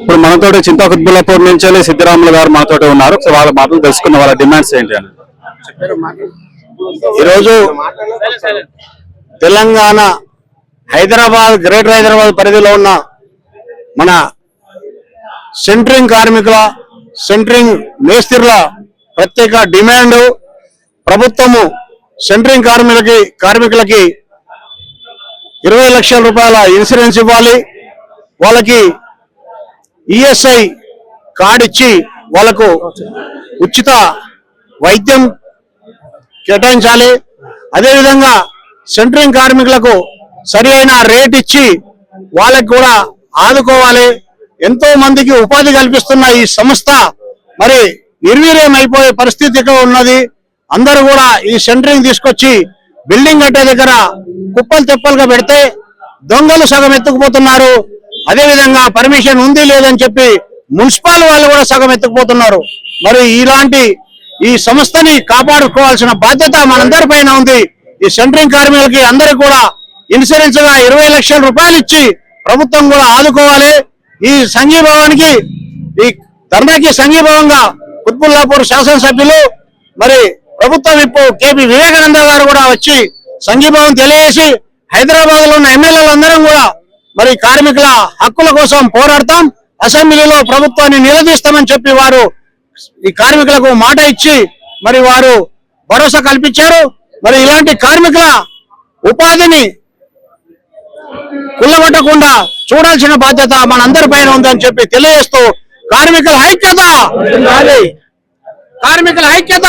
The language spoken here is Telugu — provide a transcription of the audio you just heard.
ఇప్పుడు మనతో చింతకుత్బుల్లాపూర్ నుంచి సిద్దిరాములు గారు మనతో ఉన్నారు. సో వాళ్ళ మాటలు తెలుసుకున్న వాళ్ళ డిమాండ్స్ ఏంటి అని. ఈరోజు తెలంగాణ హైదరాబాద్ గ్రేటర్ హైదరాబాద్ పరిధిలో ఉన్న మన సెంట్రింగ్ కార్మికుల సెంట్రింగ్ మేస్త్రీల ప్రత్యేక డిమాండ్ ప్రభుత్వము సెంట్రింగ్ కార్మికులకి 20 లక్షల రూపాయల ఇన్సూరెన్స్ ఇవ్వాలి. వాళ్ళకి ఈఎస్ఐ కార్డు ఇచ్చి వాళ్ళకు ఉచిత వైద్యం కేటాయించాలి. అదేవిధంగా సెంట్రింగ్ కార్మికులకు సరి అయిన రేట్ ఇచ్చి వాళ్ళకి కూడా ఆదుకోవాలి. ఎంతో మందికి ఉపాధి కల్పిస్తున్న ఈ సంస్థ మరి నిర్వీర్యం అయిపోయే పరిస్థితి ఉన్నది. అందరూ కూడా ఈ సెంట్రింగ్ తీసుకొచ్చి బిల్డింగ్ కట్టే దగ్గర కుప్పలు తెప్పలుగా పెడితే దొంగలు సగం ఎత్తుకుపోతున్నారు. అదేవిధంగా పర్మిషన్ ఉంది లేదని చెప్పి మున్సిపల్ వాళ్ళు కూడా సగం ఎత్తుకుపోతున్నారు. మరి ఇలాంటి ఈ సంస్థని కాపాడుకోవాల్సిన బాధ్యత మనందరి పైన ఉంది. ఈ సెంట్రింగ్ కార్మికులకి అందరికి కూడా ఇన్సూరెన్స్ గా 20 లక్షల రూపాయలు ఇచ్చి ప్రభుత్వం కూడా ఆదుకోవాలి. ఈ సంఘీభావానికి ఈ ధర్నాకి సంఘీభావంగా కుత్బుల్లాపూర్ శాసనసభ్యులు మరి ప్రభుత్వ విప్పు కేపీ వివేకానంద గారు కూడా వచ్చి సంఘీభావం తెలియజేసి హైదరాబాద్ లో ఉన్న ఎమ్మెల్యేలందరం కూడా మరి కార్మికుల హక్కుల కోసం పోరాడతాం, అసెంబ్లీలో ప్రభుత్వాన్ని నిలదీస్తామని చెప్పి వారు ఈ కార్మికులకు మాట ఇచ్చి మరి వారు భరోసా కల్పించారు. మరి ఇలాంటి కార్మికుల ఉపాధిని కుల్లగొట్టకుండా చూడాల్సిన బాధ్యత మనందరి పైన ఉందని చెప్పి తెలియజేస్తూ కార్మికుల ఐక్యత, కార్మికుల ఐక్యత.